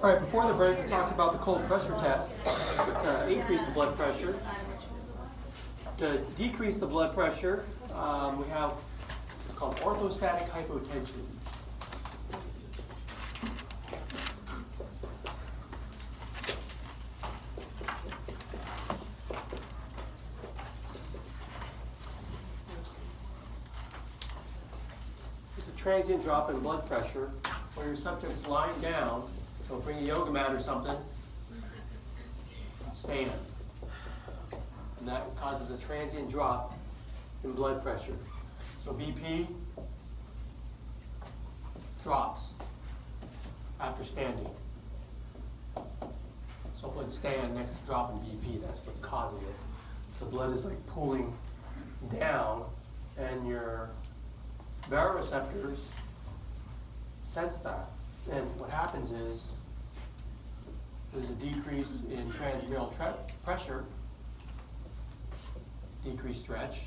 All right, before the break, we talked about the cold pressure test. Increase the blood pressure. To decrease the blood pressure, we have what's called orthostatic hypotension. It's a transient drop in blood pressure where your subject's lying down. So bring a yoga mat or something and stand. And that causes a transient drop in blood pressure. So BP drops after standing. So let's stand next to drop in BP. That's what's causing it. The blood is like pooling down, and your baroreceptors sense that. And what happens is there's a decrease in transmural pressure, decreased stretch.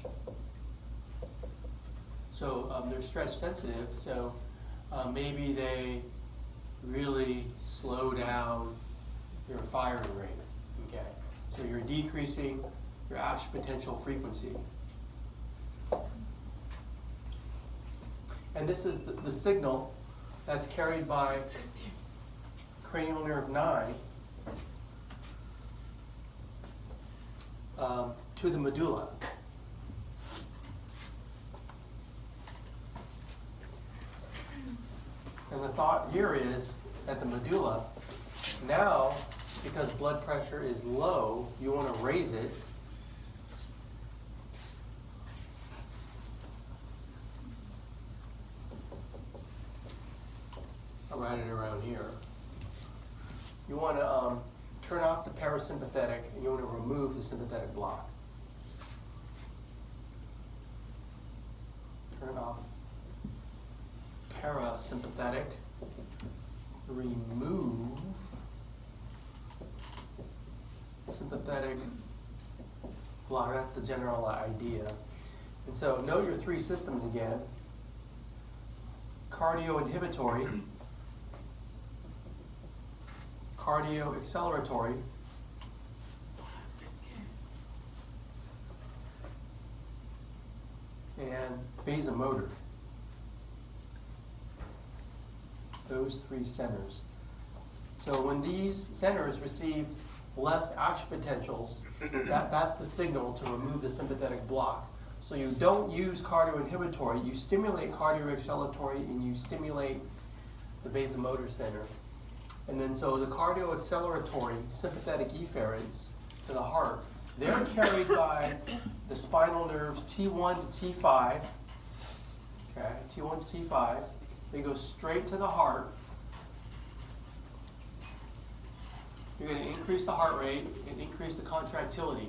So they're stretch sensitive, so maybe they really slow down your firing rate. Okay, so you're decreasing your action potential frequency. And this is the signal that's carried by cranial nerve 9 to the medulla. And the thought here is at the medulla, now because blood pressure is low, you want to raise it. I'll write it around here. You want to turn off the parasympathetic, and you want to remove the sympathetic block. Turn off parasympathetic, remove sympathetic block. That's the general idea. And so know your three systems again. Cardio-inhibitory, cardio-acceleratory, and vasomotor. Those three centers. So when these centers receive less action potentials, that's the signal to remove the sympathetic block. So you don't use cardio-inhibitory, you stimulate cardio-acceleratory, and you stimulate the vasomotor center. And then so the cardio-acceleratory sympathetic efferents to the heart, they're carried by the spinal nerves T1 to T5. Okay, T1 to T5. They go straight to the heart. You're going to increase the heart rate and increase the contractility.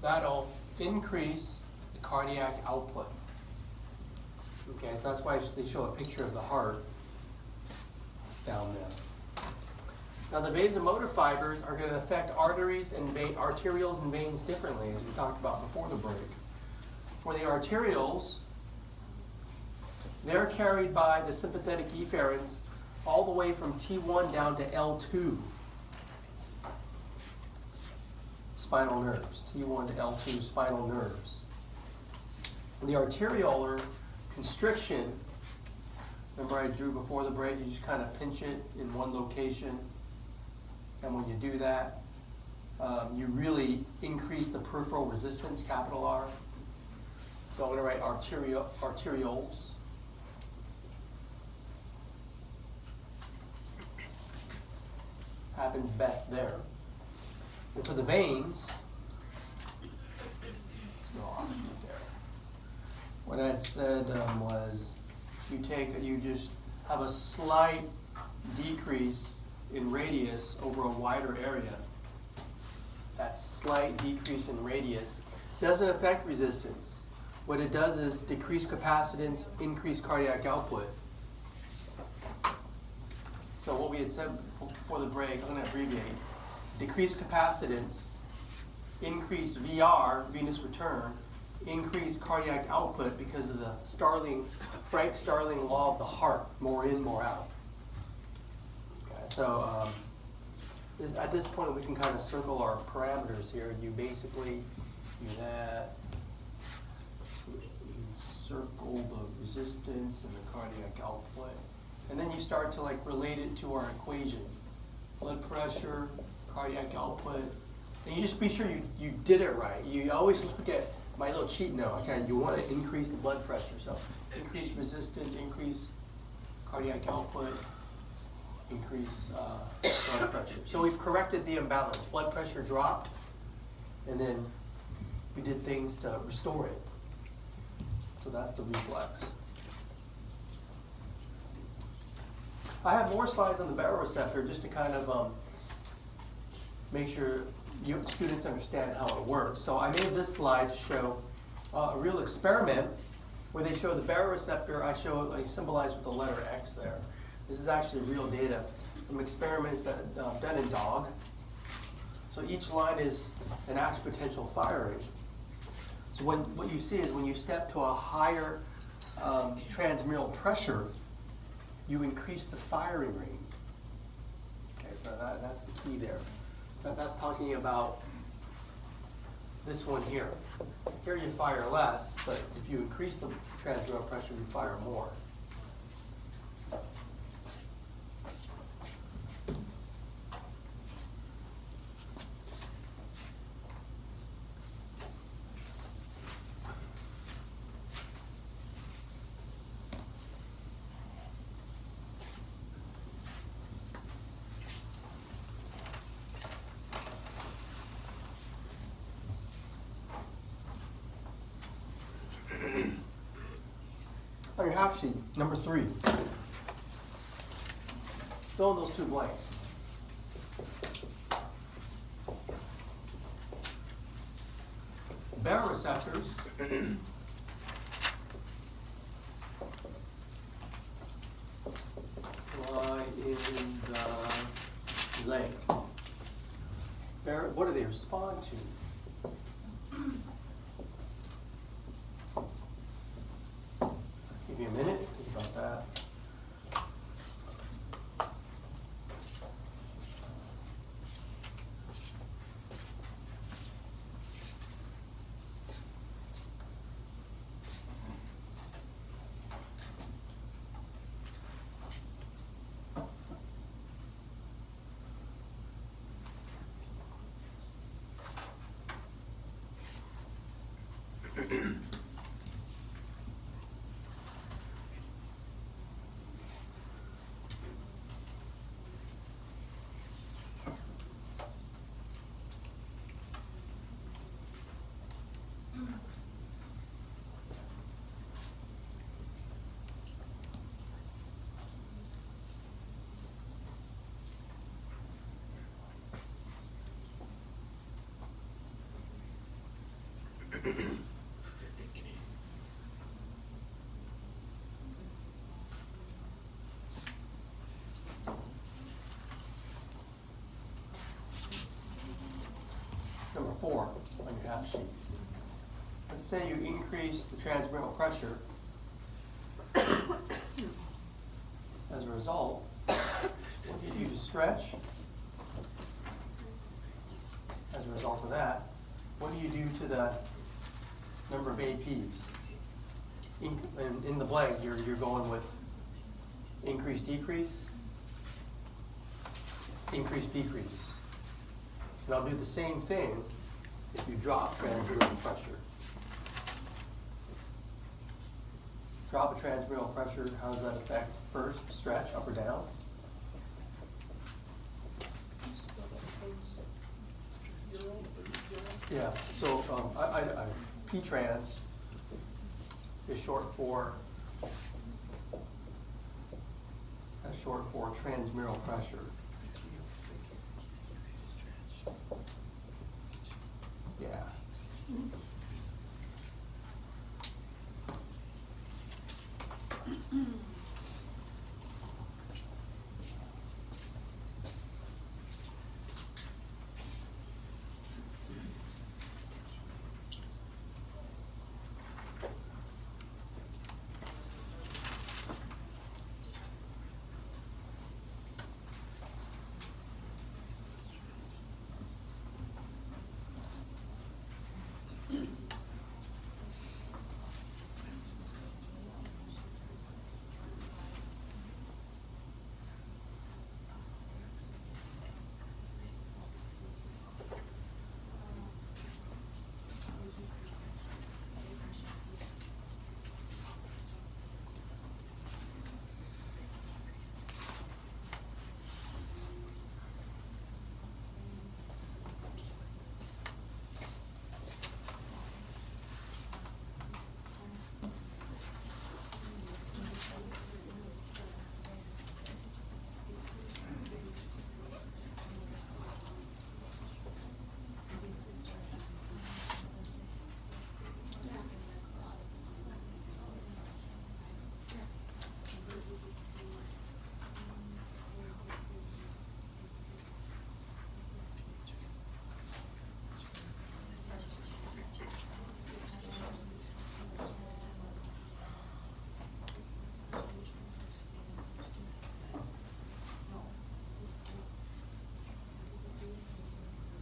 That'll increase the cardiac output. Okay, so that's why they show a picture of the heart down there. Now the vasomotor fibers are going to affect arteries and arterioles and veins differently, as we talked about before the break. For the arterioles, they're carried by the sympathetic efferents all the way from T1 down to L2. Spinal nerves, T1 to L2 spinal nerves. The arteriolar constriction, remember I drew before the break, you just kind of pinch it in one location. And when you do that, you really increase the peripheral resistance, capital R. So I'm going to write arterioles. Happens best there. And for the veins, no option there. What I had said was you just have a slight decrease in radius over a wider area. That slight decrease in radius doesn't affect resistance. What it does is decrease capacitance, increase cardiac output. So what we had said before the break, I'm going to abbreviate. decreased capacitance, increased VR, venous return, increased cardiac output because of the Frank Starling law of the heart, more in, more out. Okay, so at this point we can kind of circle our parameters here. You basically do that. You circle the resistance and the cardiac output. And then you start to like relate it to our equation. Blood pressure, cardiac output. And you just be sure you did it right. You always look at my little cheat note. Okay, you want to increase the blood pressure. So increase resistance, increase cardiac output, increase blood pressure. So we've corrected the imbalance. Blood pressure dropped, and then we did things to restore it. So that's the reflex. I have more slides on the baroreceptor just to kind of make sure you students understand how it works. So I made this slide to show a real experiment where they show the baroreceptor. I symbolize with the letter X there. This is actually real data from experiments that done in dog. So each line is an action potential firing. So what you see is when you step to a higher transmural pressure, you increase the firing rate. Okay, so that's the key there. That's talking about this one here. Here you fire less, but if you increase the transmural pressure, you fire more. On your half sheet, number 3. Fill in those 2 blanks. Baroreceptors lie in the leg. What do they respond to? Give you a minute, think about that. Number 4 on your half sheet. Let's say you increase the transmural pressure. As a result, what do you do to stretch? As a result of that, what do you do to the number of APs? In the blank, you're going with increase, decrease, increase, decrease. And I'll do the same thing if you drop transmural pressure. Drop a transmural pressure, how does that affect first? Stretch, up or down? Yeah, so P-trans is short for transmural pressure. Yeah.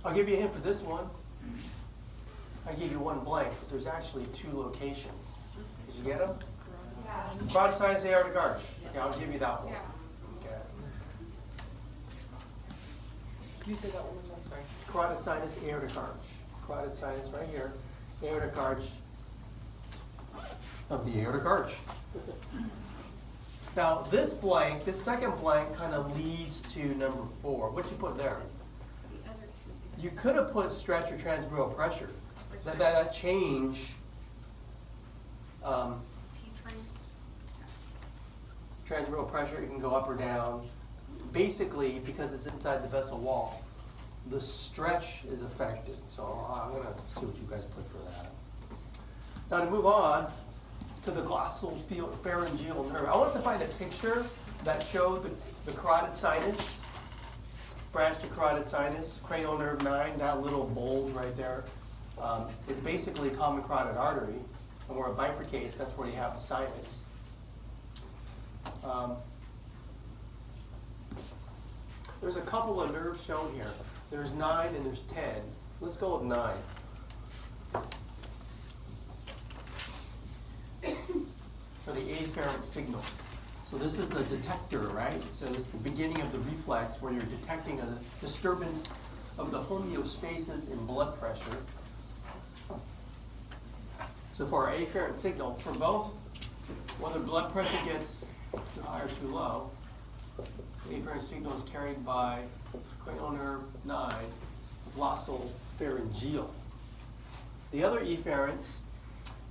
I'll give you a hint for this one. I gave you one blank, but there's actually two locations. Did you get them? Yeah. Carotid sinus, aortic arch. Okay, I'll give you that one. Yeah. Okay. Can you say that one more time? Sorry. Carotid sinus, aortic arch. Carotid sinus right here. Aortic arch of the aortic arch. Now this blank, this second blank kind of leads to number 4. What'd you put there? The other two. You could have put stretch or transmural pressure. That change P-train. transmural pressure, it can go up or down. Basically, because it's inside the vessel wall, the stretch is affected. So I'm going to see what you guys put for that. Now to move on to the glossopharyngeal nerve, I want to find a picture that showed the carotid sinus, branch to carotid sinus, cranial nerve 9, that little bulge right there. It's basically a common carotid artery, and where it bifurcates, that's where you have the sinus. There's a couple of nerves shown here. There's 9 and there's 10. Let's go with 9. For the afferent signal. So this is the detector, right? So it's the beginning of the reflex where you're detecting a disturbance of the homeostasis in blood pressure. So for our afferent signal, for both, whether blood pressure gets too high or too low, the afferent signal is carried by cranial nerve 9, glossopharyngeal. The other efferents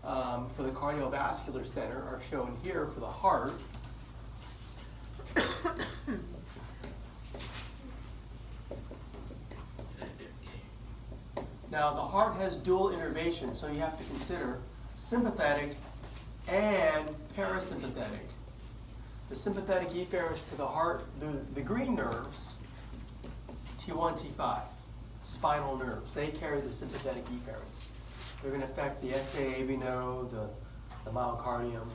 for the cardiovascular center are shown here for the heart. Now the heart has dual innervation, so you have to consider sympathetic and parasympathetic. The sympathetic efferents to the heart, the green nerves, T1, T5, spinal nerves, they carry the sympathetic efferents. They're going to affect the SAAV node, the myocardium.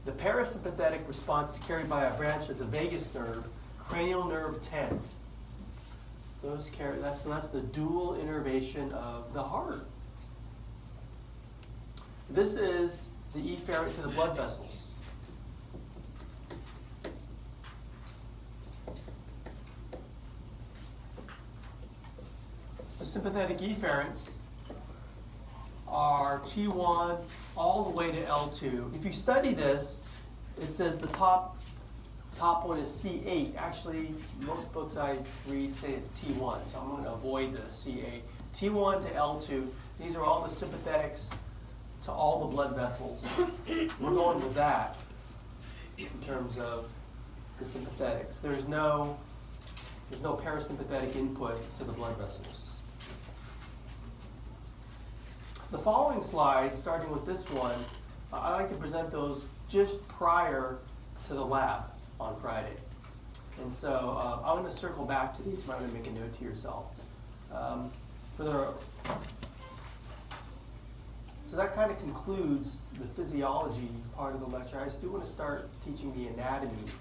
The parasympathetic response is carried by a branch of the vagus nerve, cranial nerve 10. Those carry, that's the dual innervation of the heart. This is the efferent to the blood vessels. The sympathetic efferents are T1 all the way to L2. If you study this, it says the top one is C8. Actually, most books I read say it's T1, so I'm going to avoid the C8. T1 to L2, these are all the sympathetics to all the blood vessels. We're going with that in terms of the sympathetics. There's no parasympathetic input to the blood vessels. The following slides, starting with this one, I like to present those just prior to the lab on Friday. And so I'm going to circle back to these. I'm going to make a note to yourself. So that kind of concludes the physiology part of the lecture. I still want to start teaching the anatomy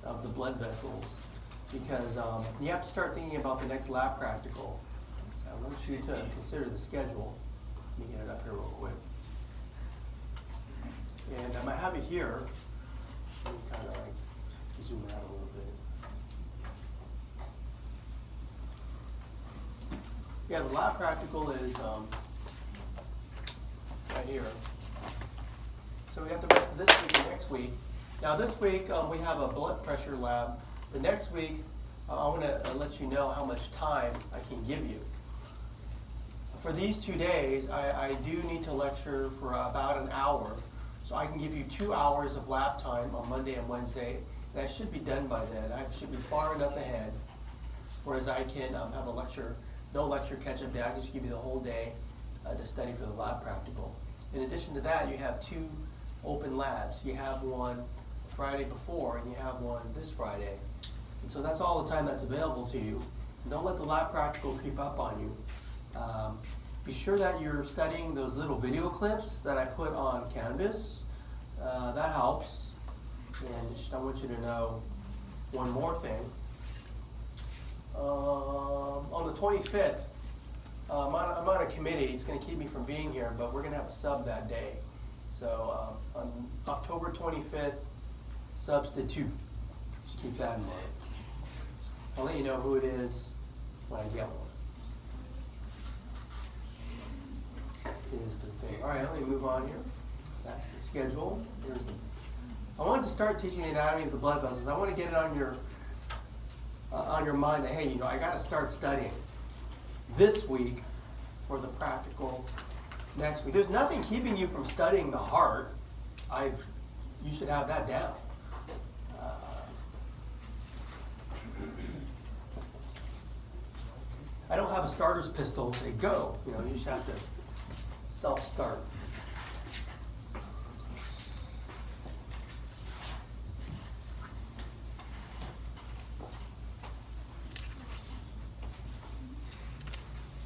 of the blood vessels because you have to start thinking about the next lab practical. So I want you to consider the schedule. Let me get it up here real quick. And I have it here. Let me kind of like zoom out a little bit. Yeah, the lab practical is right here. So we have the rest of this week and next week. Now this week we have a blood pressure lab. The next week I want to let you know how much time I can give you. For these 2 days, I do need to lecture for about an hour. So I can give you 2 hours of lab time on Monday and Wednesday. And I should be done by then. I should be far enough ahead. Whereas I can have a lecture, no lecture catch-up day. I can just give you the whole day to study for the lab practical. In addition to that, you have 2 open labs. You have one Friday before and you have one this Friday. And so that's all the time that's available to you. Don't let the lab practical creep up on you. Be sure that you're studying those little video clips that I put on Canvas. That helps. And I want you to know one more thing. On the 25th, I'm on a committee. It's going to keep me from being here, but we're going to have a sub that day. So on October 25th, substitute. Just keep that in mind. I'll let you know who it is when I get one. Is the thing. All right, let me move on here. That's the schedule. I wanted to start teaching the anatomy of the blood vessels. I want to get it on your mind that, hey, you know, I got to start studying this week for the practical next week. There's nothing keeping you from studying the heart. You should have that down. I don't have a starter's pistol and say go. You know, you just have to self-start.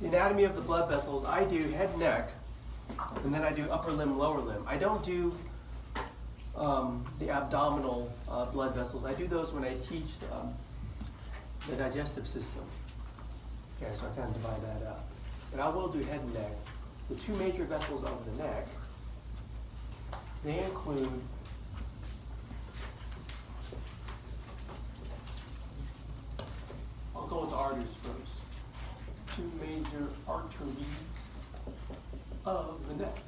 The anatomy of the blood vessels, I do head and neck, and then I do upper limb, lower limb. I don't do the abdominal blood vessels. I do those when I teach the digestive system. Okay, so I kind of divide that up. But I will do head and neck. The two major vessels of the neck, they include I'll go with the arteries first. Two major arteries of the neck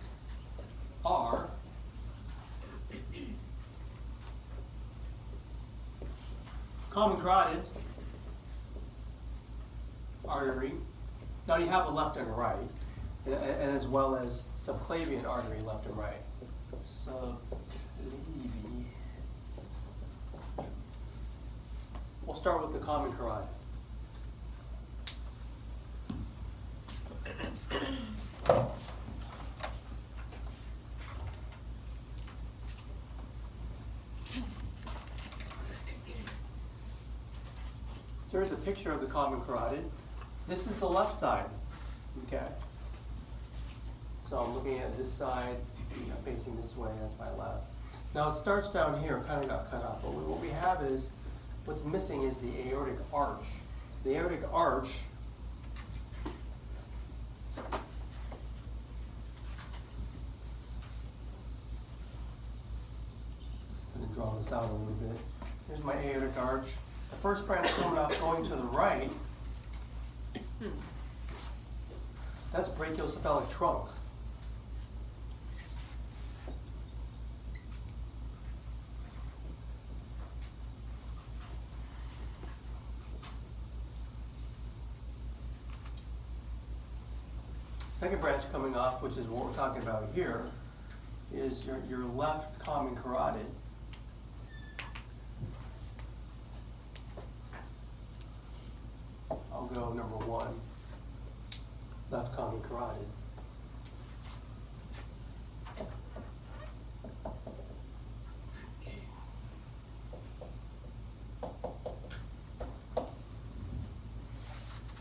are common carotid artery. Now you have a left and a right, and as well as subclavian artery, left and right. Subclavian. We'll start with the common carotid. So here's a picture of the common carotid. This is the left side, okay? So I'm looking at this side, facing this way, that's my left. Now it starts down here, kind of got cut off, but what we have is, what's missing is the aortic arch. The aortic arch I'm going to draw this out a little bit. Here's my aortic arch. The first branch coming off going to the right, that's brachiocephalic trunk. Second branch coming off, which is what we're talking about here, is your left common carotid. I'll go number one, left common carotid.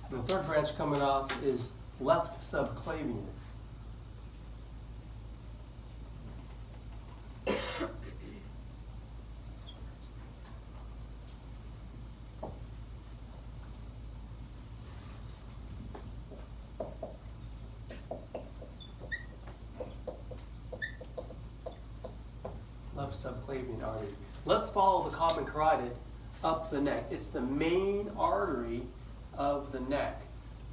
The third branch coming off is left subclavian. Left subclavian artery. Let's follow the common carotid up the neck. It's the main artery of the neck.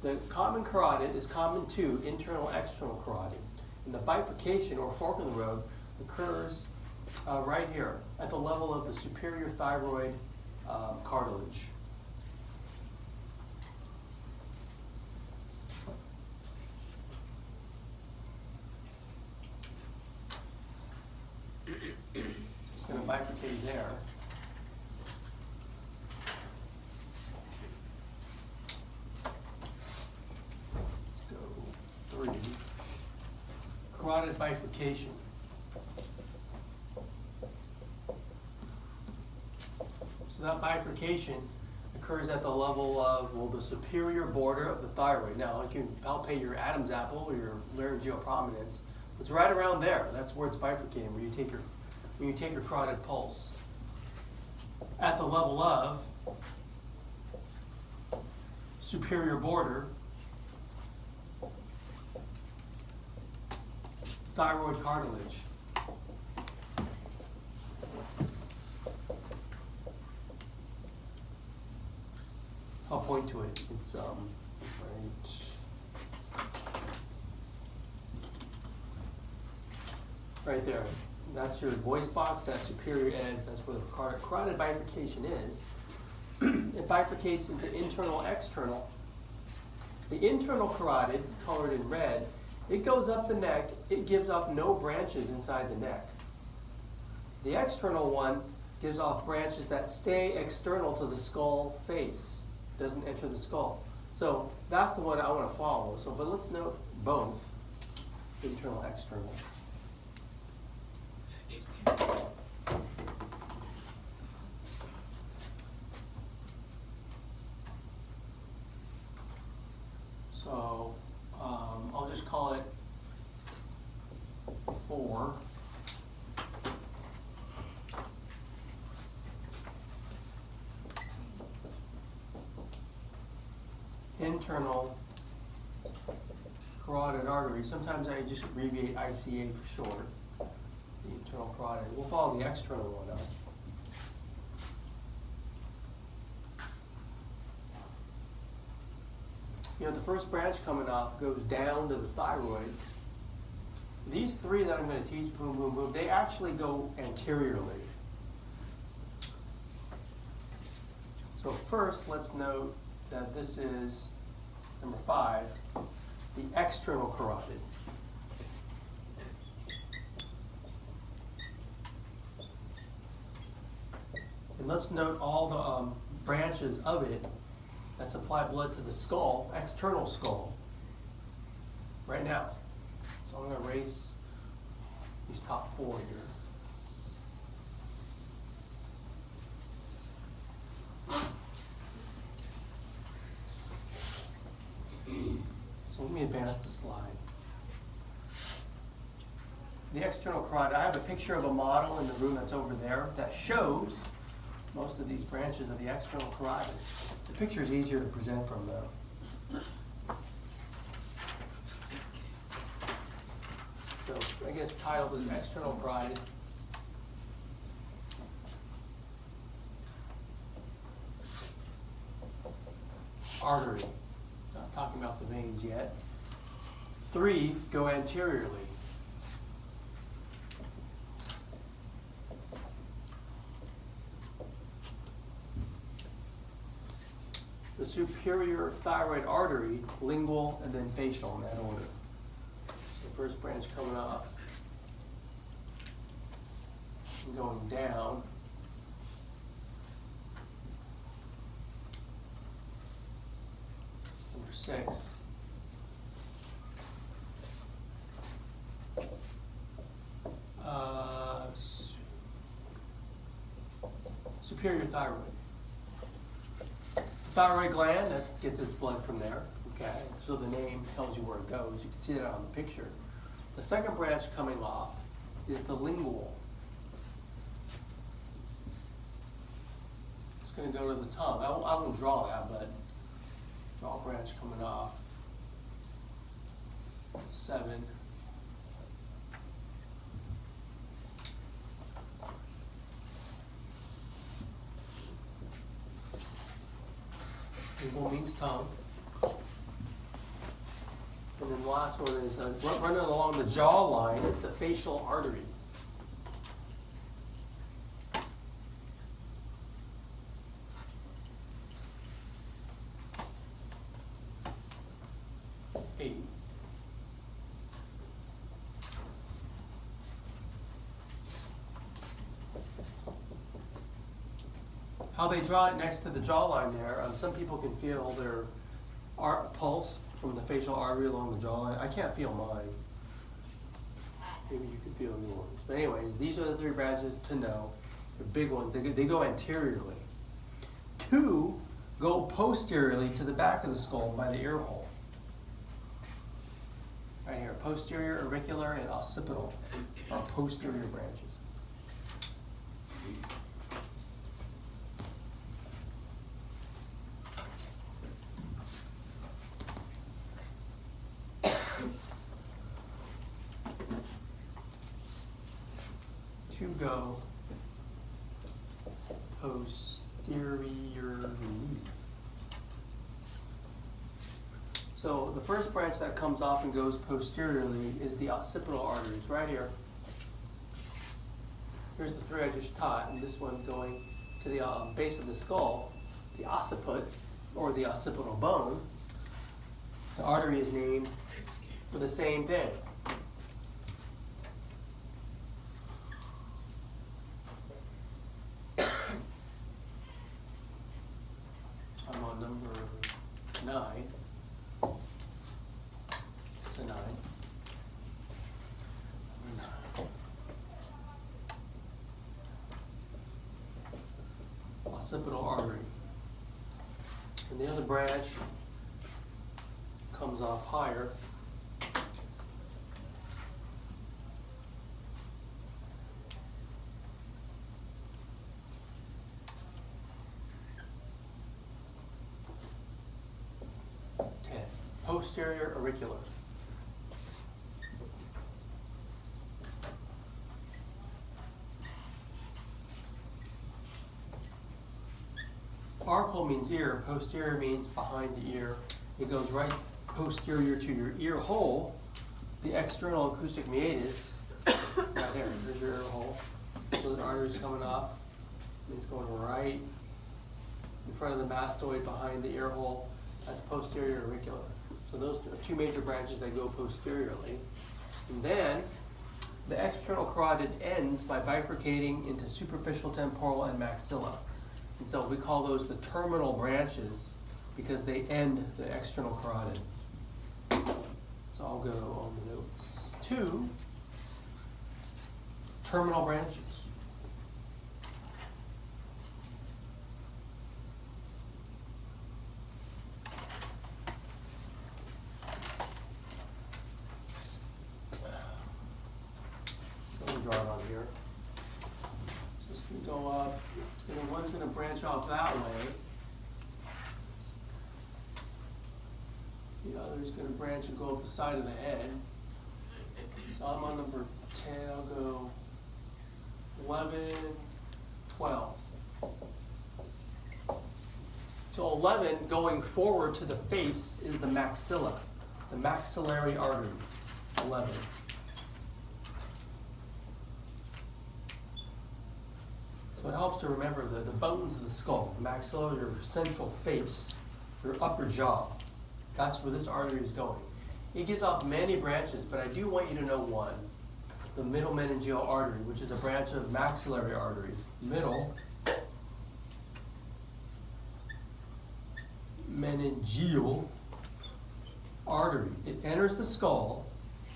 The common carotid is common to internal external carotid. And the bifurcation or fork in the road occurs right here at the level of the superior thyroid cartilage. It's going to bifurcate there. Let's go 3. Carotid bifurcation. So that bifurcation occurs at the level of, well, the superior border of the thyroid. Now, you can palpate your Adam's apple or your laryngeal prominence. It's right around there. That's where it's bifurcating, where you take your carotid pulse. At the level of superior border, thyroid cartilage. I'll point to it. It's right there. That's your voice box. That's superior edge. That's where the carotid bifurcation is. It bifurcates into internal, external. The internal carotid, colored in red, it goes up the neck. It gives off no branches inside the neck. The external one gives off branches that stay external to the skull face. Doesn't enter the skull. So that's the one I want to follow. So, but let's note both, internal, external. So I'll just call it 4. Internal carotid artery. Sometimes I just abbreviate ICA for short. The internal carotid. We'll follow the external one up. You know, the first branch coming off goes down to the thyroid. These 3 that I'm going to teach, boom, boom, boom, they actually go anteriorly. So first, let's note that this is number 5, the external carotid. And let's note all the branches of it that supply blood to the skull, external skull, right now. So I'm going to erase these top 4 here. So let me advance the slide. The external carotid, I have a picture of a model in the room that's over there that shows most of these branches of the external carotid. The picture is easier to present from though. So I guess titled as external carotid. Artery. Not talking about the veins yet. 3 go anteriorly. The superior thyroid artery, lingual, and then facial in that order. So first branch coming up and going down. Number 6. Superior thyroid. Thyroid gland, that gets its blood from there, okay? So the name tells you where it goes. You can see that on the picture. The second branch coming off is the lingual. It's going to go to the tongue. I won't draw that, but draw a branch coming off. 7. Lingual means tongue. And then the last one is running along the jawline is the facial artery. How they draw it next to the jawline there, some people can feel their pulse from the facial artery along the jawline. I can't feel mine. Maybe you can feel yours. But anyways, these are the 3 branches to know. The big ones, they go anteriorly. 2 go posteriorly to the back of the skull by the ear hole. Right here, posterior, auricular, and occipital are posterior branches. to go posteriorly. So the first branch that comes off and goes posteriorly is the occipital arteries, right here. Here's the three I just taught, and this one going to the base of the skull, the occiput, or the occipital bone. The artery is named for the same thing. I'm on number 9. It's a 9. Occipital artery. And the other branch comes off higher. Posterior auricular. Auricle means ear, posterior means behind the ear. It goes right posterior to your ear hole, the external acoustic meatus, right there, there's your ear hole. So the artery's coming off, it's going right in front of the mastoid behind the ear hole. That's posterior auricular. So those are two major branches that go posteriorly. And then the external carotid ends by bifurcating into superficial temporal and maxilla. And so we call those the terminal branches because they end the external carotid. So I'll go on the notes. 2 terminal branches. Draw it on here. So it's going to go up. One's going to branch off that way. The other's going to branch and go up the side of the head. So I'm on number 10. I'll go 11, 12. So 11, going forward to the face, is the maxilla, the maxillary artery. 11. So it helps to remember the bones of the skull, the maxilla, your central face, your upper jaw. That's where this artery is going. It gives off many branches, but I do want you to know one, the middle meningeal artery, which is a branch of maxillary artery. Middle meningeal artery. It enters the skull.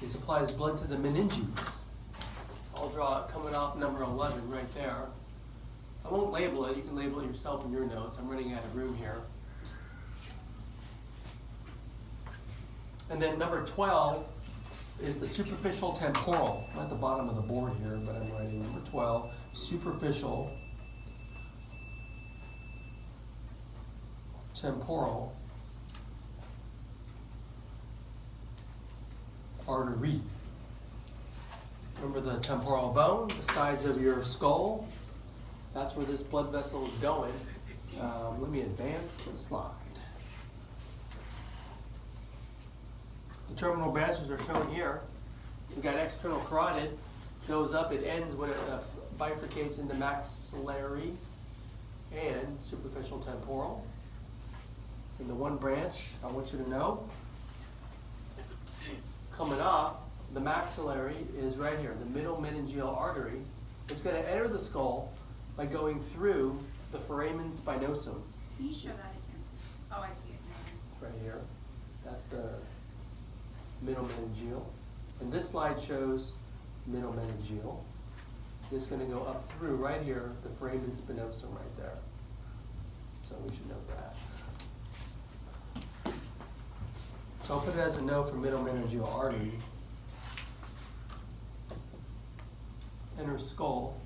It supplies blood to the meninges. I'll draw it coming off number 11 right there. I won't label it. You can label it yourself in your notes. I'm running out of room here. And then number 12 is the superficial temporal. I'm at the bottom of the board here, but I'm writing number 12. Superficial temporal artery. Remember the temporal bone, the sides of your skull? That's where this blood vessel is going. Let me advance the slide. The terminal branches are shown here. You've got external carotid, goes up, it ends when it bifurcates into maxillary and superficial temporal. And the one branch I want you to know, coming off, the maxillary is right here, the middle meningeal artery. It's going to enter the skull by going through the foramen spinosum. Can you show that again? Oh, I see it now. Right here. That's the middle meningeal. And this slide shows middle meningeal. It's going to go up through right here, the foramen spinosum right there. So we should note that. So I'll put it as a note for middle meningeal artery. Enters skull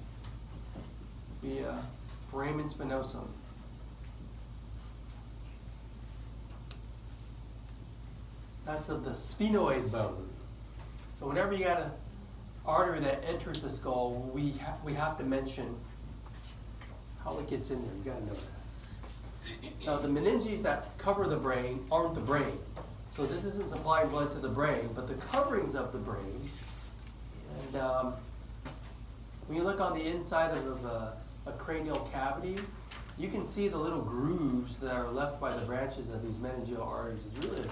via foramen spinosum. That's of the sphenoid bone. So whenever you got a artery that enters the skull, we have to mention how it gets in there. You gotta know that. Now, the meninges that cover the brain aren't the brain. So this isn't supplying blood to the brain, but the coverings of the brain. And when you look on the inside of a cranial cavity, you can see the little grooves that are left by the branches of these meningeal arteries. It's really a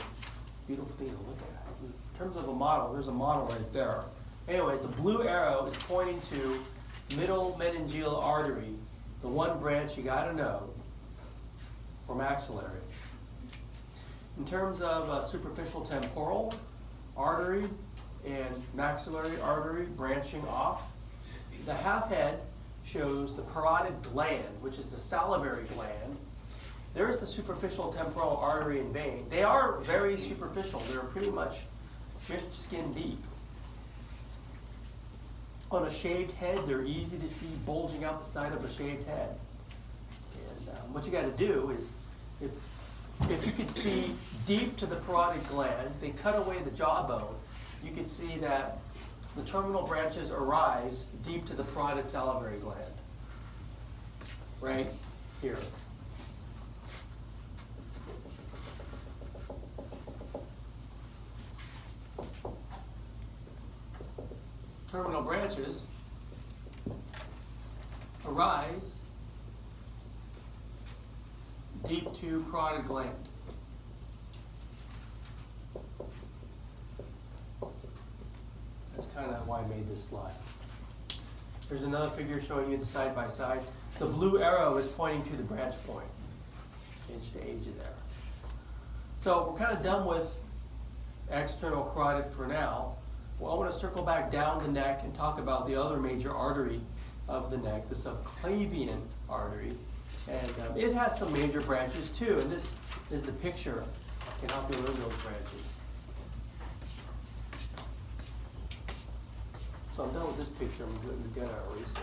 beautiful thing to look at. In terms of a model, there's a model right there. Anyways, the blue arrow is pointing to middle meningeal artery, the one branch you gotta know for maxillary. In terms of superficial temporal artery and maxillary artery branching off, the half head shows the parotid gland, which is the salivary gland. There's the superficial temporal artery and vein. They are very superficial. They're pretty much just skin deep. On a shaved head, they're easy to see bulging out the side of a shaved head. And what you got to do is, if you could see deep to the parotid gland, they cut away the jawbone, you could see that the terminal branches arise deep to the parotid salivary gland. Right here. Terminal branches arise deep to parotid gland. That's kind of why I made this slide. There's another figure showing you the side by side. The blue arrow is pointing to the branch point. Change the age of there. So we're kind of done with external carotid for now. Well, I want to circle back down the neck and talk about the other major artery of the neck, the subclavian artery. And it has some major branches too, and this is the picture that can help you learn those branches. So I'm done with this picture. I'm going to erase it.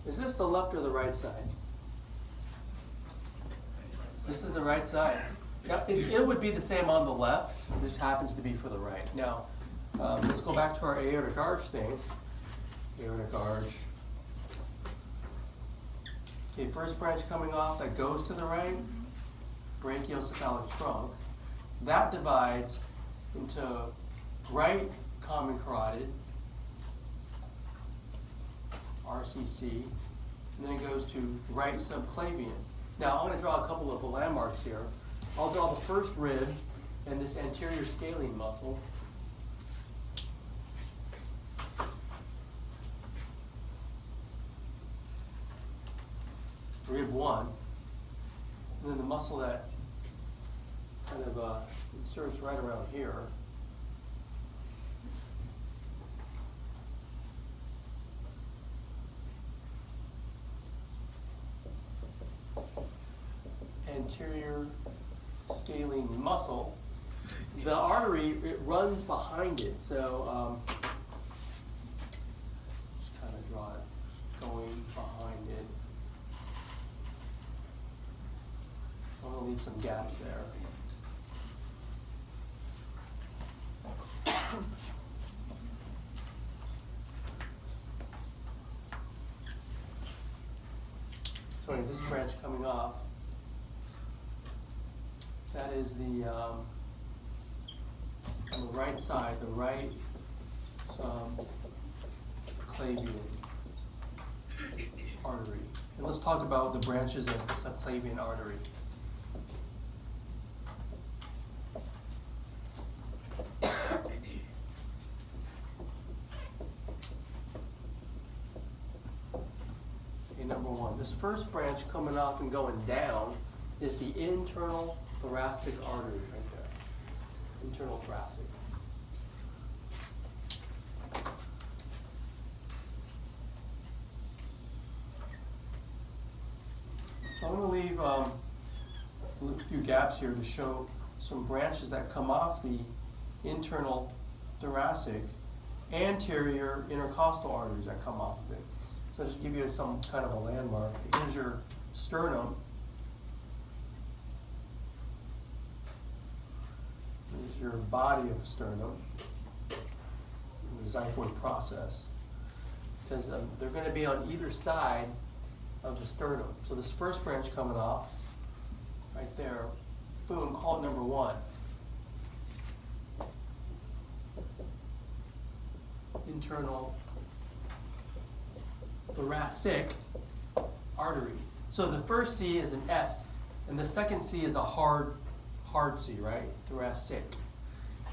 Is this the left or the right side? This is the right side. Now, it would be the same on the left. This happens to be for the right. Now, let's go back to our aortic arch thing. Aortic arch. Okay, first branch coming off that goes to the right, brachiocephalic trunk. That divides into right common carotid, RCC, and then it goes to right subclavian. Now I'm going to draw a couple of landmarks here. I'll draw the first rib and this anterior scalene muscle. Rib 1, and then the muscle that kind of inserts right around here. Anterior scalene muscle. The artery, it runs behind it, so just kind of draw it going behind it. So I'm going to leave some gaps there. Sorry, this branch coming off. That is the, on the right side, the right subclavian artery. And let's talk about the branches of the subclavian artery. Okay, number one. This first branch coming off and going down is the internal thoracic artery right there. Internal thoracic. So I'm going to leave a few gaps here to show some branches that come off the internal thoracic, anterior intercostal arteries that come off of it. So just give you some kind of a landmark. Here's your sternum. Here's your body of the sternum, the xiphoid process. Because they're going to be on either side of the sternum. So this first branch coming off, right there, boom, call it number one. Internal thoracic artery. So the first C is an S, and the second C is a hard C, right? Thoracic.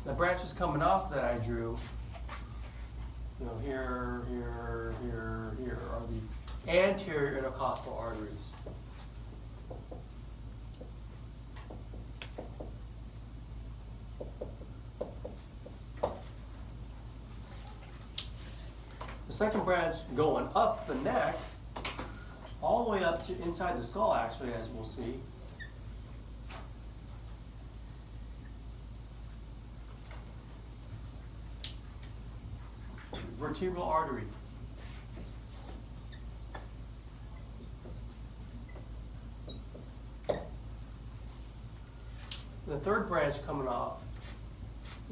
The branches coming off that I drew, you know, here are the anterior intercostal arteries. The second branch going up the neck, all the way up to inside the skull, actually, as we'll see. Vertebral artery. The third branch coming off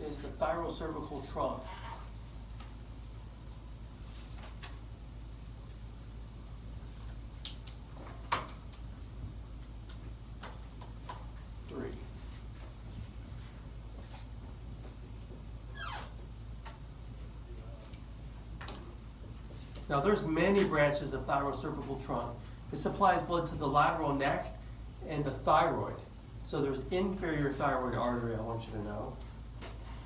is the thyrocervical trunk. Now there's many branches of thyrocervical trunk. It supplies blood to the lateral neck and the thyroid. So there's inferior thyroid artery, I want you to know.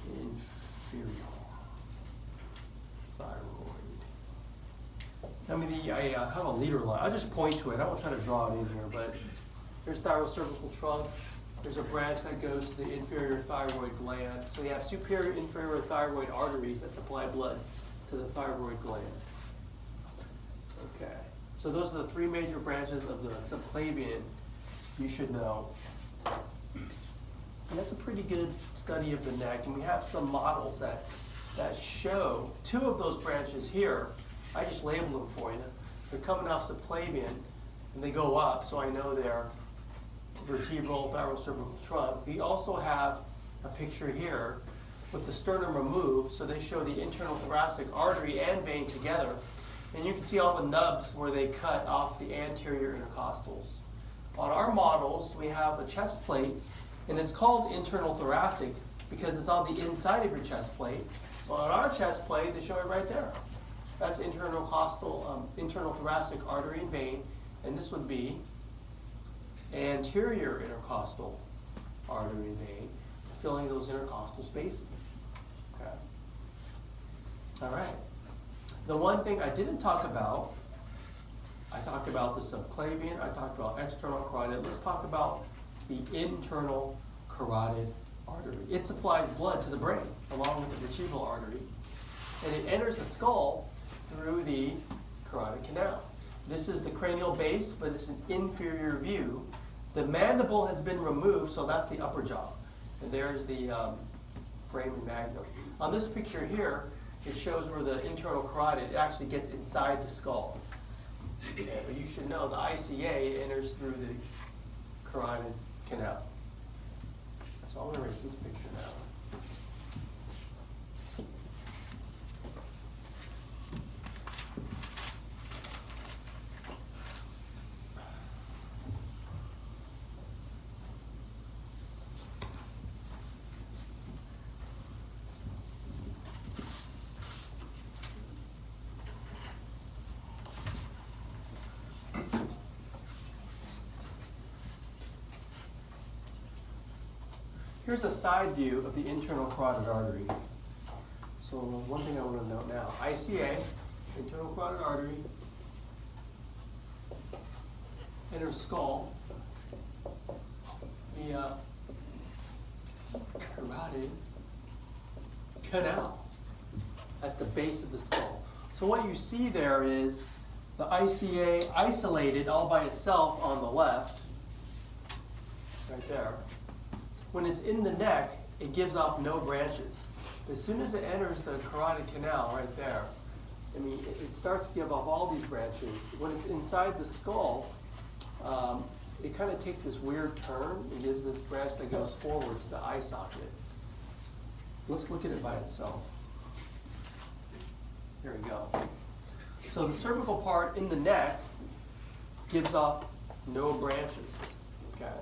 Inferior thyroid. I have a leader line. I'll just point to it. I won't try to draw it in here, but there's thyrocervical trunk. There's a branch that goes to the inferior thyroid gland. So you have superior inferior thyroid arteries that supply blood to the thyroid gland. Okay, so those are the three major branches of the subclavian you should know. And that's a pretty good study of the neck, and we have some models that show two of those branches here. I just labeled them for you. They're coming off subclavian, and they go up, so I know they're vertebral thyrocervical trunk. We also have a picture here with the sternum removed, so they show the internal thoracic artery and vein together. And you can see all the nubs where they cut off the anterior intercostals. On our models, we have a chest plate, and it's called internal thoracic because it's on the inside of your chest plate. So on our chest plate, they show it right there. That's internal thoracic artery and vein, and this would be anterior intercostal artery and vein, filling those intercostal spaces. Okay. All right. The one thing I didn't talk about, I talked about the subclavian, I talked about external carotid. Let's talk about the internal carotid artery. It supplies blood to the brain along with the vertebral artery, and it enters the skull through the carotid canal. This is the cranial base, but it's an inferior view. The mandible has been removed, so that's the upper jaw. And there's the foramen magnum. On this picture here, it shows where the internal carotid actually gets inside the skull. Okay, but you should know the ICA enters through the carotid canal. So I'm going to erase this picture now. Here's a side view of the internal carotid artery. So one thing I want to note now, ICA, internal carotid artery. enters skull via carotid canal. That's the base of the skull. So what you see there is the ICA isolated all by itself on the left, right there. When it's in the neck, it gives off no branches. But as soon as it enters the carotid canal right there, I mean, it starts to give off all these branches. When it's inside the skull, it kind of takes this weird turn and gives this branch that goes forward to the eye socket. Let's look at it by itself. Here we go. So the cervical part in the neck gives off no branches, okay?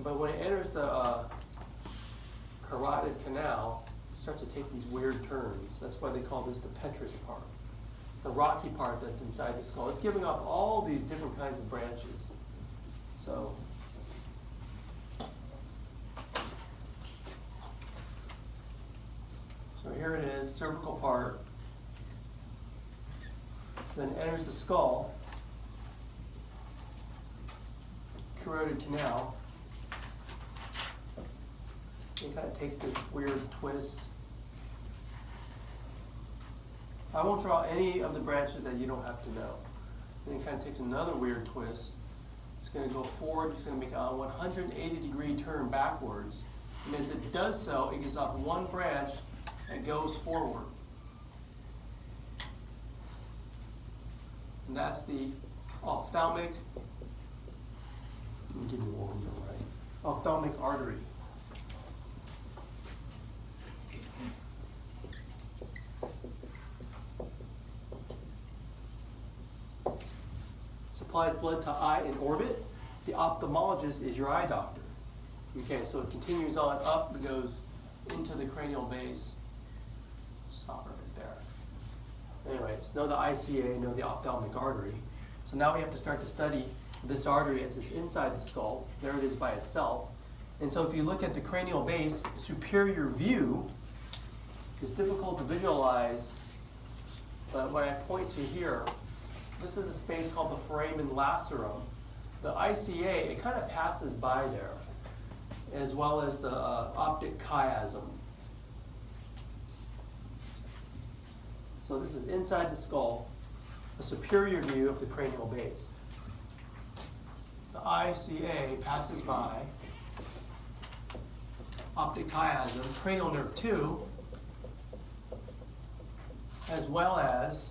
But when it enters the carotid canal, it starts to take these weird turns. That's why they call this the petrous part. It's the rocky part that's inside the skull. It's giving off all these different kinds of branches. So here it is, cervical part. Then enters the skull, carotid canal. It kind of takes this weird twist. I won't draw any of the branches that you don't have to know. Then it kind of takes another weird twist. It's going to go forward. It's going to make a 180-degree turn backwards. And as it does so, it gives off one branch that goes forward. And that's the ophthalmic, let me give you one more, right? Ophthalmic artery. Supplies blood to eye in orbit. The ophthalmologist is your eye doctor. Okay, so it continues on up and goes into the cranial base. Stop right there. Anyways, know the ICA, know the ophthalmic artery. So now we have to start to study this artery as it's inside the skull. There it is by itself. And so if you look at the cranial base, superior view is difficult to visualize, but what I point to here, this is a space called the foramen lacerum. The ICA, it kind of passes by there, as well as the optic chiasm. So this is inside the skull, a superior view of the cranial base. The ICA passes by, optic chiasm, cranial nerve 2, as well as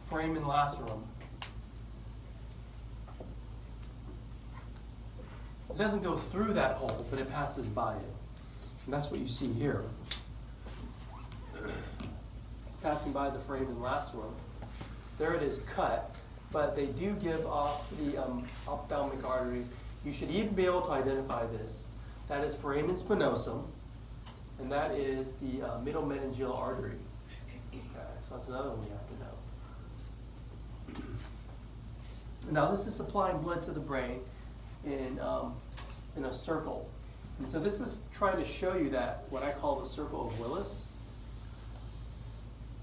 foramen lacerum. It doesn't go through that hole, but it passes by it. And that's what you see here. Passing by the foramen lacerum. There it is cut, but they do give off the ophthalmic artery. You should even be able to identify this. That is foramen spinosum, and that is the middle meningeal artery. Okay, so that's another one you have to know. Now this is supplying blood to the brain in a circle. And so this is trying to show you that, what I call the circle of Willis.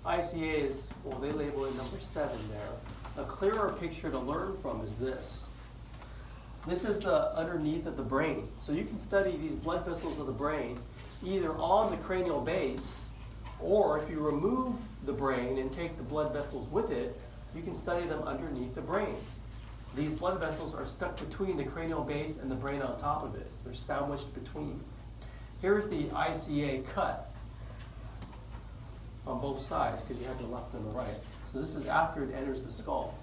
ICA is, well, they label it number 7 there. A clearer picture to learn from is this. This is the underneath of the brain. So you can study these blood vessels of the brain either on the cranial base, or if you remove the brain and take the blood vessels with it, you can study them underneath the brain. These blood vessels are stuck between the cranial base and the brain on top of it. They're sandwiched between. Here's the ICA cut on both sides, because you have the left and the right. So this is after it enters the skull.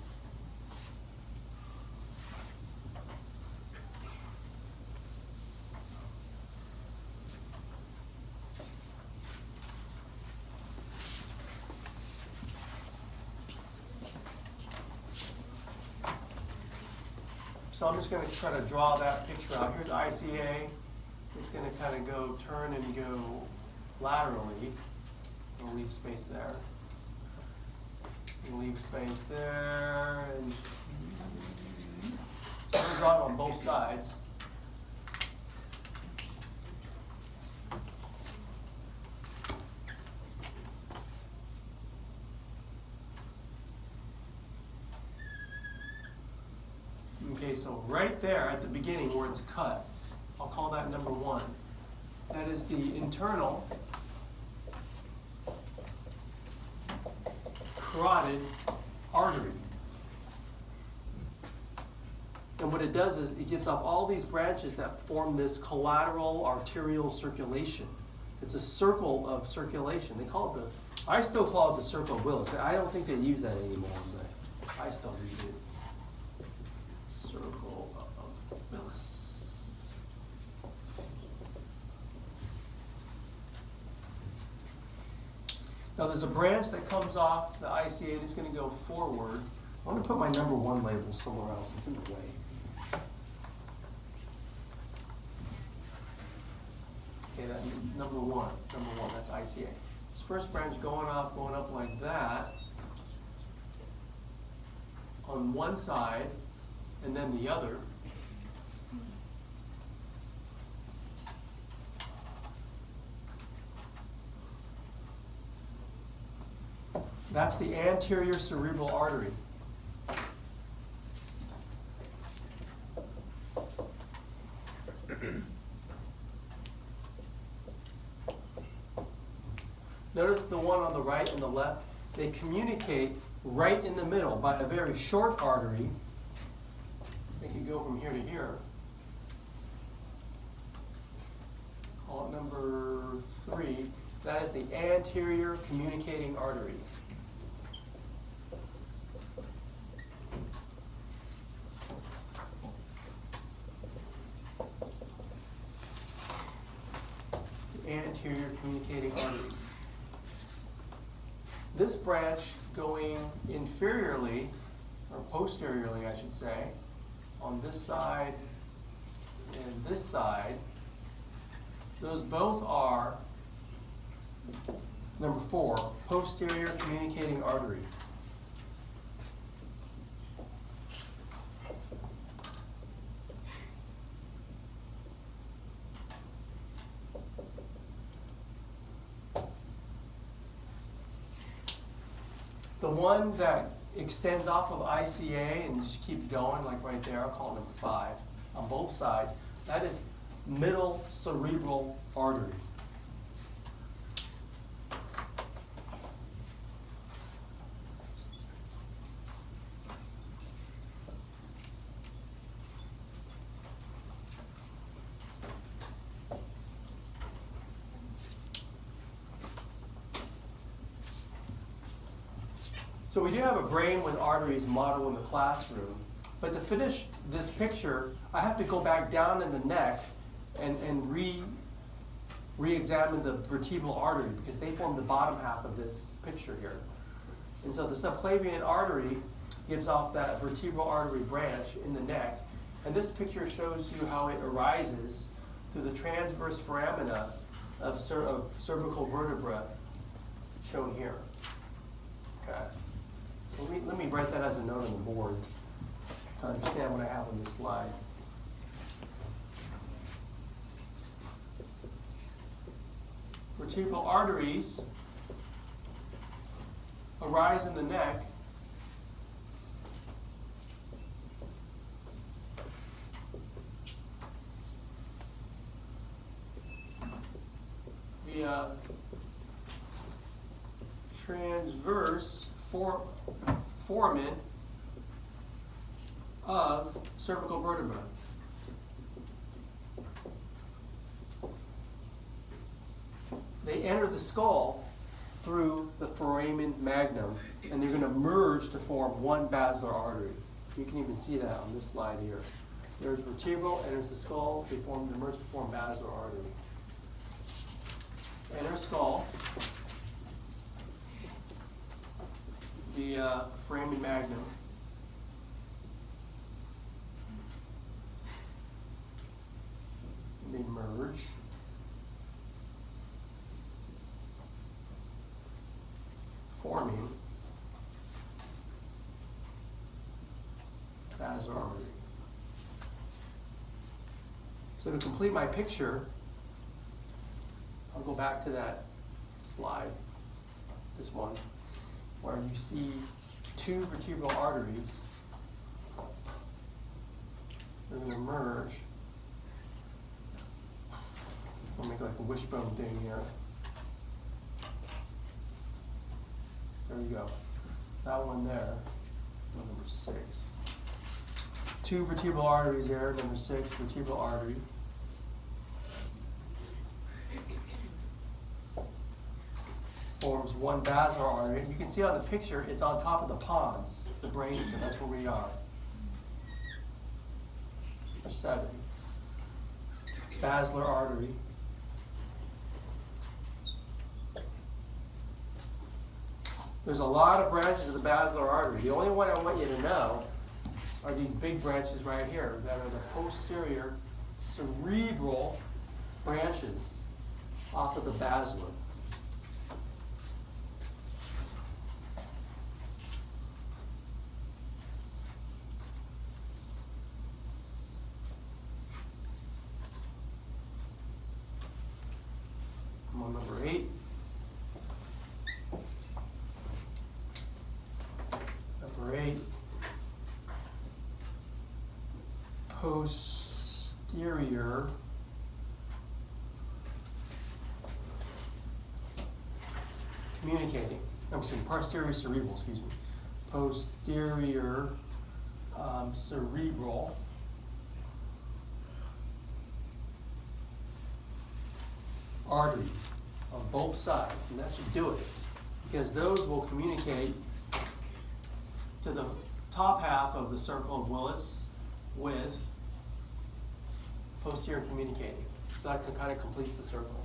So I'm just going to try to draw that picture out. Here's ICA. It's going to kind of go turn and go laterally. We'll leave space there. We'll leave space there. And I'm going to draw it on both sides. Okay, so right there at the beginning where it's cut, I'll call that number 1. That is the internal carotid artery. And what it does is it gives off all these branches that form this collateral arterial circulation. It's a circle of circulation. They call it I still call it the circle of Willis. I don't think they use that anymore, but I still use it. Circle of Willis. Now there's a branch that comes off the ICA that's going to go forward. I'm going to put my number 1 label somewhere else. It's in the way. Okay, that number one, that's ICA. This first branch going up like that on one side and then the other. That's the anterior cerebral artery. Notice the one on the right and the left, they communicate right in the middle by a very short artery. They can go from here to here. Call it number 3. That is the anterior communicating artery. The anterior communicating artery. This branch going inferiorly, or posteriorly I should say, on this side and this side, those both are number 4, posterior communicating artery. The one that extends off of ICA and just keeps going, like right there, I'll call it number 5, on both sides, that is middle cerebral artery. So we do have a brain with arteries model in the classroom, but to finish this picture, I have to go back down in the neck and re-examine the vertebral artery because they form the bottom half of this picture here. And so the subclavian artery gives off that vertebral artery branch in the neck, and this picture shows you how it arises through the transverse foramina of cervical vertebra shown here. Okay. Let me write that as a note on the board to understand what I have on this slide. Vertebral arteries arise in the neck via transverse foramen of cervical vertebra. They enter the skull through the foramen magnum, and they're going to merge to form one basilar artery. You can even see that on this slide here. There's vertebral, enters the skull, they merge to form basilar artery. Enter skull. The foramen magnum. And they merge. Forming basilar artery. So to complete my picture, I'll go back to that slide, this one, where you see two vertebral arteries They're going to merge. We'll make like a wishbone thing here. There you go. That one there, number 6. 2 vertebral arteries there, number 6, vertebral artery. Forms 1 basilar artery. You can see on the picture, it's on top of the pons, the brainstem. That's where we are. Number 7. Basilar artery. There's a lot of branches of the basilar artery. The only one I want you to know are these big branches right here that are the posterior cerebral branches off of the basilar. I'm on number 8. Number 8. Posterior communicating. I'm sorry, posterior cerebral, excuse me. Posterior cerebral artery on both sides, and that should do it, because those will communicate to the top half of the circle of Willis with posterior communicating. So that kind of completes the circle.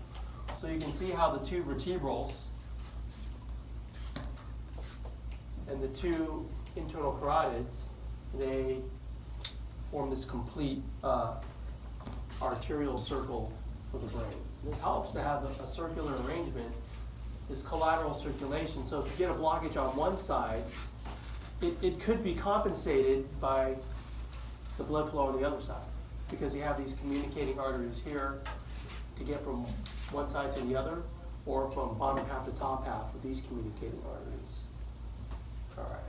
So you can see how the 2 vertebrals and the 2 internal carotids, they form this complete arterial circle for the brain. This helps to have a circular arrangement, this collateral circulation. So if you get a blockage on one side, it could be compensated by the blood flow on the other side, because you have these communicating arteries here to get from one side to the other, or from bottom half to top half with these communicating arteries. All right.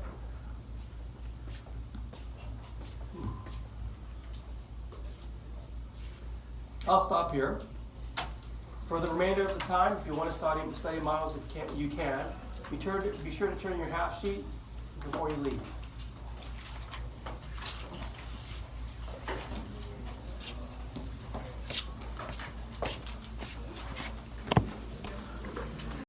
I'll stop here. For the remainder of the time, if you want to study models, if you can. Be sure to turn your half sheet before you leave.